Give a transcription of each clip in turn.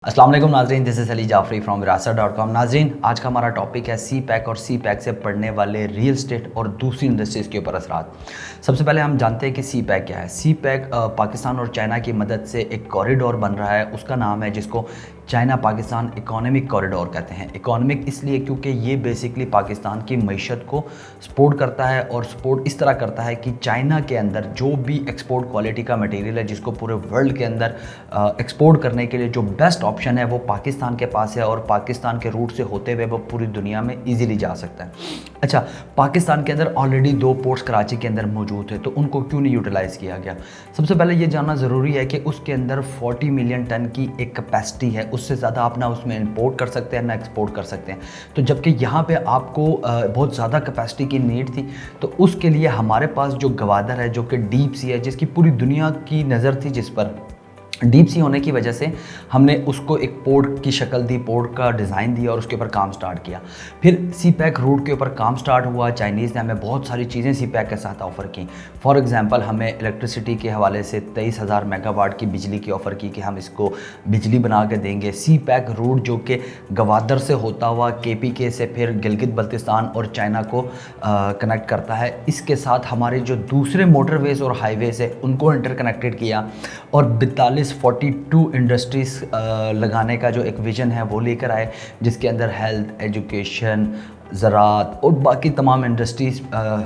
अस्सलाम वालेकुम नाजरीन, this is Ali Jafri from विरासत.com। नाजरीन, आज का हमारा टॉपिक है सी पैक और सी पैक से पड़ने वाले रियल स्टेट और दूसरी इंडस्ट्रीज़ के ऊपर असरात। सबसे पहले हम जानते हैं कि सी पैक क्या है। सी पैक पाकिस्तान और चाइना की मदद से एक कॉरिडोर बन रहा है, उसका नाम है जिसको चाइना पाकिस्तान इकोनॉमिक कॉरिडोर कहते हैं। इकोनॉमिक इसलिए क्योंकि ये बेसिकली पाकिस्तान की मईशत को सपोर्ट करता है और सपोर्ट इस तरह करता है कि चाइना के अंदर जो भी एक्सपोर्ट क्वालिटी का मटेरियल है जिसको पूरे वर्ल्ड के अंदर एक्सपोर्ट करने के लिए जो बेस्ट ऑप्शन है वो पाकिस्तान के पास है और पाकिस्तान के रूट से होते हुए वो पूरी दुनिया में ईजिली जा सकता है। अच्छा, पाकिस्तान के अंदर ऑलरेडी 2 पोर्ट्स कराची के अंदर मौजूद थे, तो उनको क्यों नहीं यूटिलाइज़ किया गया? सबसे पहले ये जानना ज़रूरी है कि उसके अंदर 40 मिलियन टन की एक कैपेसिटी है, उससे ज़्यादा आप ना उसमें इंपोर्ट कर सकते हैं ना एक्सपोर्ट कर सकते हैं। तो जबकि यहाँ पे आपको बहुत ज़्यादा कैपेसिटी की नीड थी, तो उसके लिए हमारे पास जो गवादर है जो कि डीप सी है, जिसकी पूरी दुनिया की नज़र थी जिस पर, डीप सी होने की वजह से हमने उसको एक पोर्ट की शक्ल दी, पोर्ट का डिज़ाइन दिया और उसके ऊपर काम स्टार्ट किया। फिर सी पैक रूट के ऊपर काम स्टार्ट हुआ। चाइनीज़ ने हमें बहुत सारी चीज़ें सी पैक के साथ ऑफ़र की। फॉर एग्जांपल हमें इलेक्ट्रिसिटी के हवाले से 23,000 मेगावाट की बिजली की ऑफ़र की कि हम इसको बिजली बना के देंगे। सी पैक रूट जो कि गवादर से होता हुआ KPK से फिर गिलगित बल्तिस्तान और चाइना को कनेक्ट करता है, इसके साथ हमारे जो दूसरे मोटरवेज़ और हाईवेज़ है उनको इंटरकनेक्टेड किया और 42 इंडस्ट्रीज़ लगाने का जो एक विज़न है वो लेकर आए, जिसके अंदर हेल्थ, एजुकेशन, ज़राअत और बाकी तमाम इंडस्ट्रीज़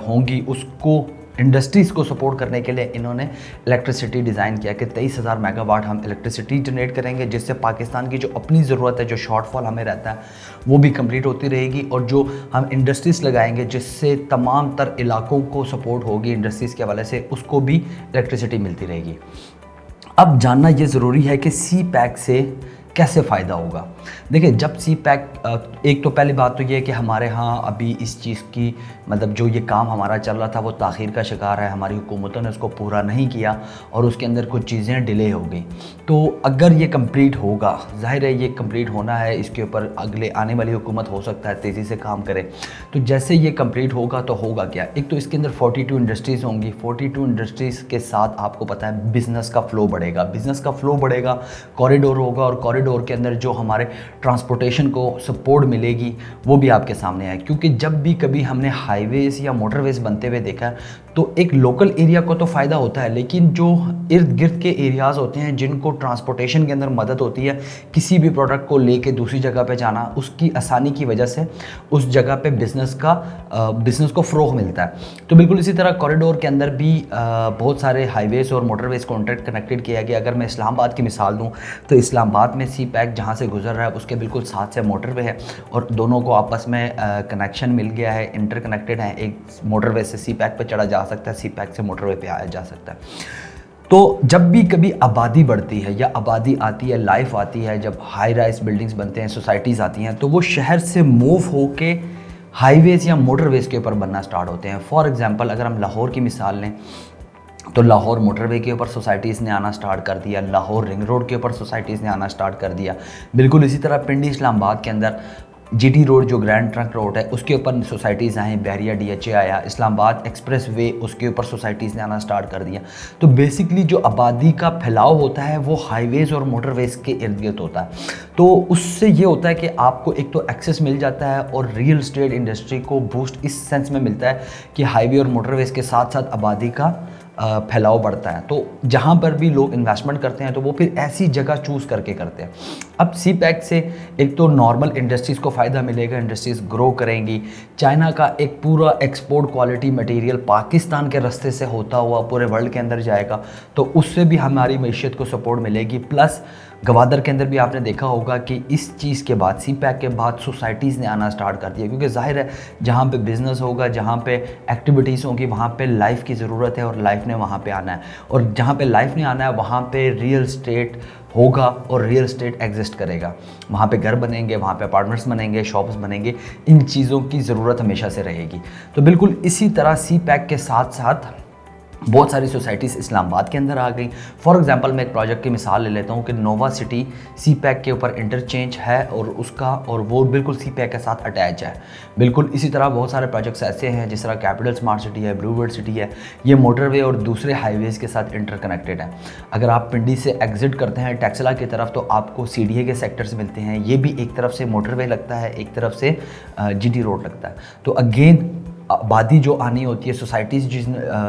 होंगी। उसको इंडस्ट्रीज़ को सपोर्ट करने के लिए इन्होंने इलेक्ट्रिसिटी डिज़ाइन किया कि 23,000 मेगावाट हम इलेक्ट्रिसिटी जनरेट करेंगे, जिससे पाकिस्तान की जो अपनी ज़रूरत है, जो शॉर्टफॉल हमें रहता है वो भी कंप्लीट होती रहेगी और जो हम इंडस्ट्रीज़ लगाएंगे जिससे तमाम तर इलाकों को सपोर्ट होगी इंडस्ट्रीज़ के हवाले से, उसको भी इलेक्ट्रिसिटी मिलती रहेगी। अब जानना ये ज़रूरी है कि सी पैक से कैसे फ़ायदा होगा। देखिए, जब सी पैक एक तो पहली बात तो ये है कि हमारे यहाँ अभी इस चीज़ की मतलब जो ये काम हमारा चल रहा था वो ताख़ीर का शिकार है। हमारी हुकूमतों ने उसको पूरा नहीं किया और उसके अंदर कुछ चीज़ें डिले हो गई। तो अगर ये कंप्लीट होगा, ज़ाहिर है ये कंप्लीट होना है, इसके ऊपर अगले आने वाली हुकूमत हो सकता है तेज़ी से काम करे। तो जैसे ये कंप्लीट होगा तो होगा क्या, एक तो इसके अंदर 42 इंडस्ट्रीज़ होंगी। 42 इंडस्ट्रीज़ के साथ आपको पता है बिज़नेस का फ़्लो बढ़ेगा, बिज़नेस का फ़्लो बढ़ेगा, कॉरिडोर होगा और कॉरिडोर के अंदर जो हमारे ट्रांसपोर्टेशन को सपोर्ट मिलेगी वो भी आपके सामने है। क्योंकि जब भी कभी हमने हाईवेज़ या मोटरवेज़ बनते हुए देखा है तो एक लोकल एरिया को तो फ़ायदा होता है, लेकिन जो इर्द गिर्द के एरियाज़ होते हैं जिनको ट्रांसपोर्टेशन के अंदर मदद होती है, किसी भी प्रोडक्ट को लेके दूसरी जगह पे जाना, उसकी आसानी की वजह से उस जगह पे बिज़नेस को फ़रोग़ मिलता है। तो बिल्कुल इसी तरह कॉरिडोर के अंदर भी बहुत सारे हाईवेज़ और मोटरवेज़ को कनेक्टेड किया गया। अगर मैं इस्लामाबाद की मिसाल दूँ तो इस्लामाबाद में सी पैक जहाँ से गुजर रहा है उसके बिल्कुल साथ से मोटरवे है और दोनों को आपस में कनेक्शन मिल गया है, इंटरकनेक्टेड है। एक मोटरवे से सी पैक पे चढ़ा जा सकता है, सी पैक से मोटरवे पे आया जा सकता है। तो जब भी कभी आबादी बढ़ती है या आबादी आती है, लाइफ आती है, जब हाई राइज बिल्डिंग्स बनते हैं, सोसाइटीज़ आती हैं, तो वो शहर से मूव होके हाईवेज़ या मोटरवेज़ के ऊपर बनना स्टार्ट होते हैं। फॉर एग्जांपल अगर हम लाहौर की मिसाल लें तो लाहौर मोटरवे के ऊपर सोसाइटीज़ ने आना स्टार्ट कर दिया, लाहौर रिंग रोड के ऊपर सोसाइटीज़ ने आना स्टार्ट कर दिया। बिल्कुल इसी तरह पिंडी इस्लामाबाद के अंदर GT रोड जो ग्रैंड ट्रंक रोड है उसके ऊपर सोसाइटीज़ आई, बहरिया DHA आया, इस्लामाबाद एक्सप्रेस वे उसके ऊपर सोसाइटीज़ ने आना स्टार्ट कर दिया। तो बेसिकली जो आबादी का फैलाव होता है वो हाईवेज़ और मोटरवेज़ के इर्द गिर्द होता है। तो उससे ये होता है कि आपको एक तो एक्सेस मिल जाता है और रियल एस्टेट इंडस्ट्री को बूस्ट इस सेंस में मिलता है कि हाईवे और मोटरवेज़ के साथ साथ आबादी का फैलाव बढ़ता है। तो जहाँ पर भी लोग इन्वेस्टमेंट करते हैं तो वो फिर ऐसी जगह चूज़ करके करते हैं। अब सी पैक से एक तो नॉर्मल इंडस्ट्रीज़ को फ़ायदा मिलेगा, इंडस्ट्रीज़ ग्रो करेंगी। चाइना का एक पूरा एक्सपोर्ट क्वालिटी मटेरियल पाकिस्तान के रास्ते से होता हुआ पूरे वर्ल्ड के अंदर जाएगा, तो उससे भी हमारी मईशत को सपोर्ट मिलेगी। प्लस गवादर के अंदर भी आपने देखा होगा कि इस चीज़ के बाद, सी पैक के बाद सोसाइटीज़ ने आना स्टार्ट कर दिया, क्योंकि जाहिर है जहाँ पे बिज़नेस होगा, जहाँ पे एक्टिविटीज़ होंगी, वहाँ पे लाइफ की ज़रूरत है और लाइफ ने वहाँ पे आना है। और जहाँ पे लाइफ ने आना है वहाँ पे रियल स्टेट होगा और रियल स्टेट एग्जिस्ट करेगा। वहाँ पे घर बनेंगे, वहाँ पे अपार्टमेंट्स बनेंगे, शॉप्स बनेंगे, इन चीज़ों की ज़रूरत हमेशा से रहेगी। तो बिल्कुल इसी तरह सी पैक के साथ साथ बहुत सारी सोसाइटीज़ इस्लामाबाद के अंदर आ गई। फॉर एग्जांपल मैं एक प्रोजेक्ट की मिसाल ले लेता हूँ कि नोवा सिटी सी पैक के ऊपर इंटरचेंज है और वो बिल्कुल सी पैक के साथ अटैच है। बिल्कुल इसी तरह बहुत सारे प्रोजेक्ट्स ऐसे हैं जिस तरह कैपिटल स्मार्ट सिटी है, ब्लूबर्ड सिटी है, ये मोटरवे और दूसरे हाईवेज़ के साथ इंटरकनेक्टेड है। अगर आप पिंडी से एग्जिट करते हैं टैक्सला की तरफ तो आपको CDA के सेक्टर्स मिलते हैं, ये भी एक तरफ से मोटरवे लगता है, एक तरफ से GT रोड लगता है। तो अगेन आबादी जो आनी होती है, सोसाइटीज़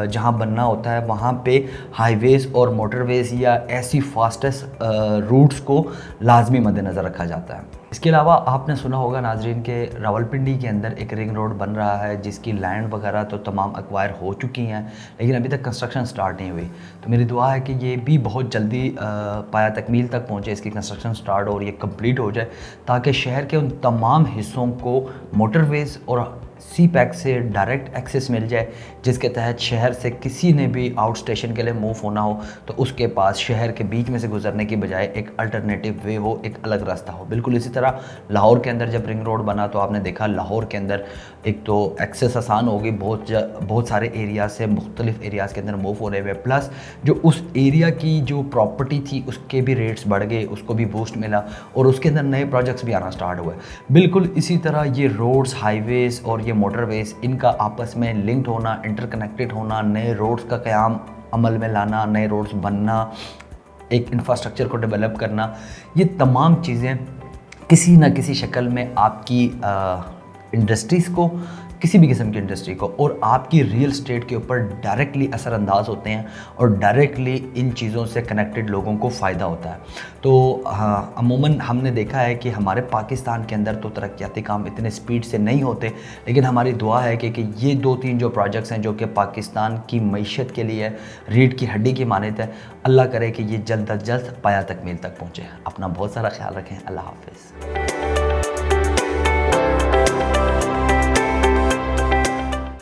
जहाँ बनना होता है वहाँ पे हाईवेज़ और मोटरवेज़ या ऐसी फास्टेस्ट रूट्स को लाजमी मद्देनज़र रखा जाता है। इसके अलावा आपने सुना होगा नाजरीन के रावलपिंडी के अंदर एक रिंग रोड बन रहा है जिसकी लैंड वगैरह तो तमाम एक्वायर हो चुकी हैं, लेकिन अभी तक कंस्ट्रक्शन स्टार्ट नहीं हुई। तो मेरी दुआ है कि ये भी बहुत जल्दी पाया तकमील तक पहुँचे, इसकी कंस्ट्रक्शन स्टार्ट और ये कंप्लीट हो जाए ताकि शहर के उन तमाम हिस्सों को मोटरवेज़ और सी पैक से डायरेक्ट एक्सेस मिल जाए, जिसके तहत शहर से किसी ने भी आउट स्टेशन के लिए मूव होना हो तो उसके पास शहर के बीच में से गुजरने की बजाय एक अल्टरनेटिव वे हो, एक अलग रास्ता हो। बिल्कुल इसी तरह लाहौर के अंदर जब रिंग रोड बना तो आपने देखा लाहौर के अंदर एक तो एक्सेस आसान होगी, बहुत सारे एरिया से मुख्तलिफ एरियाज़ के अंदर मूव होने में, प्लस जो उस एरिया की जो प्रॉपर्टी थी उसके भी रेट्स बढ़ गए, उसको भी बूस्ट मिला और उसके अंदर नए प्रोजेक्ट्स भी आना स्टार्ट हुए। बिल्कुल इसी तरह ये रोड्स, हाईवेज़ और ये मोटरवेज़, इनका आपस में लिंक्ड होना, इंटरकनेक्टेड होना, नए रोड्स का क़याम अमल में लाना, नए रोड्स बनना, एक इंफ्रास्ट्रक्चर को डेवलप करना, ये तमाम चीज़ें किसी न किसी शक्ल में आपकी इंडस्ट्रीज़ को, किसी भी किस्म की इंडस्ट्री को और आपकी रियल स्टेट के ऊपर डायरेक्टली असरअंदाज होते हैं और डायरेक्टली इन चीज़ों से कनेक्टेड लोगों को फ़ायदा होता है। तो हाँ, अमूमन हमने देखा है कि हमारे पाकिस्तान के अंदर तो तरक्याती काम इतने स्पीड से नहीं होते, लेकिन हमारी दुआ है कि ये 2-3 जो प्रोजेक्ट्स हैं जो कि पाकिस्तान की मईशत के लिए रीढ़ की हड्डी की मानत है, अल्लाह करे कि ये जल्द अज जल्द पाया तकमील तक पहुँचे। अपना बहुत सारा ख्याल रखें। अल्लाह हाफ़िज़।